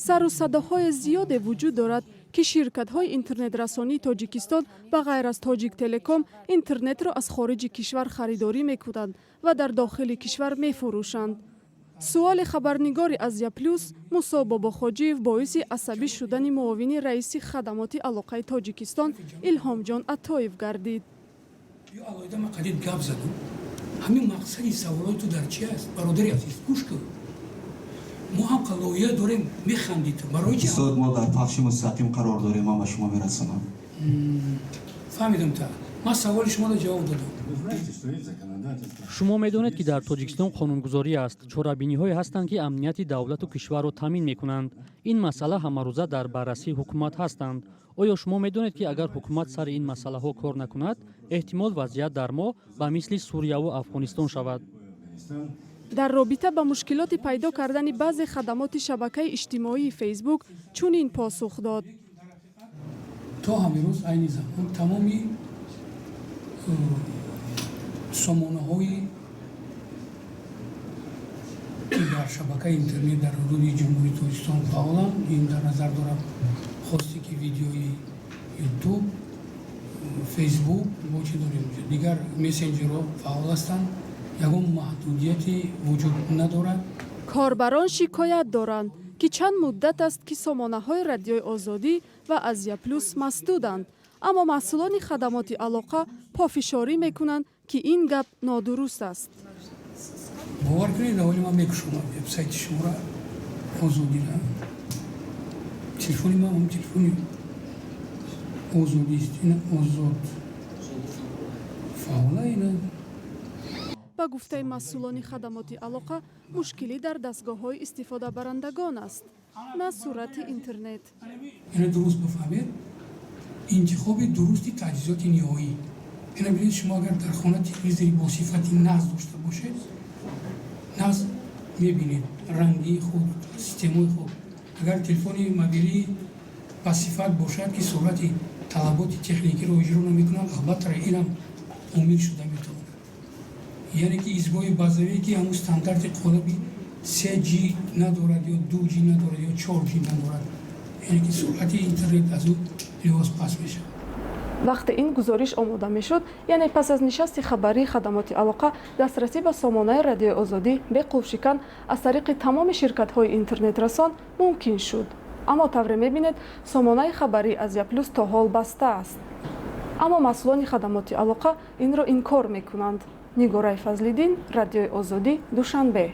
сару садоҳои зиёде вуҷуд дорад ки ширкатҳои интернетрасонии Тоҷикистон ба ғайр аз Тоҷик Телеком интернетро аз хориҷи кишвар харидорӣ мекунанд ва дар дохили кишвар мефурӯшанд. суоли хабарнигори Азия Плюс Мусо Бобохоҷиев боиси асабӣ шудани муовини раиси Хадамоти алоқаи Тоҷикистон Илҳомҷон Атоев гардид. ҳамин мақсади саволои ту дар чи аст? бародари азиз, гӯш кун. мо ҳам қалоия дорем, механдид. барои чи? Сод мо дар пахши мустақим қарор дорем, ман ба шумо мерасонам. фаҳмидам та. ман саволи шуморо ҷавоб додам. шумо медонед ки дар Тоҷикистон қонунгузорӣ аст. чорабиниҳое ҳастанд ки амнияти давлату кишварро таъмин мекунанд. ин масъала ҳамарӯза дар баррасии ҳукумат ҳастанд. оё шумо медонед ки агар ҳукумат сари ин масъалаҳо кор накунад, эҳтимол вазъият дар мо ба мисли Сурияву Афғонистон шавад. дар робита ба мушкилоти пайдо кардани баъзе хадамоти шабакаи иҷтимоии Фейсбук чунин посух дод. то ҳамирӯз айни замон тамоми сомонаҳои ки дар шабакаи интернет дар ҳудуди ҷумҳурии Тоҷикистон фаъоланд, ин дар назар дорам хосте ки видеои ютуб, фейсбук бо чӣ дорем дигар мессенҷерҳо фаъол ҳастанд. ягон маҳдудияте вуҷуд надорад. корбарон шикоят доранд ки чанд муддат аст ки сомонаҳои радиои озодӣ ва Азия Плюс масдуданд, аммо масъулони хадамоти алоқа пофишорӣ мекунанд ки ин гап нодуруст аст. бовар кунед, ҳоли ман мекушонам вебсайти шуморо озодира. телефони ман ҳам телефони озодист. ин озод фаъола ина. ба гуфтаи масъулони хадамоти алоқа мушкилӣ дар дастгоҳҳои истифодабарандагон аст, на суръати интернет. ина дуруст бафаҳмед, интихоби дурусти таҷҳизоти ниҳоӣ. ина бинед шумо агар дар хона телевизори босифати наст дошта бошед, наст мебинед ранги худ, системаи худ. агар телефони мобилии басифат бошад ки суръати талаботи техникиро иҷро намекунад, албатта инам омил шуда метавонад. яъне ки изгоҳи базавие ки ҳамун стандарти қолаби 3G надорад ё 2G надорад ё 4G надорад, яъне ки суръати интернет аз ӯ лиҳоз паст мешавад. вақте ин гузориш омода мешуд, яъне пас аз нишасти хабарии хадамоти алоқа, дастрасӣ ба сомонаи радиои озодӣ бе қувшикан аз тариқи тамоми ширкатҳои интернетрасон мумкин шуд. аммо тавре мебинед, сомонаи хабарии Азия Плюс то ҳол баста аст. аммо масъулони хадамоти алоқа инро инкор мекунанд. нигораи Фазлиддин, радиои озодӣ, Душанбе.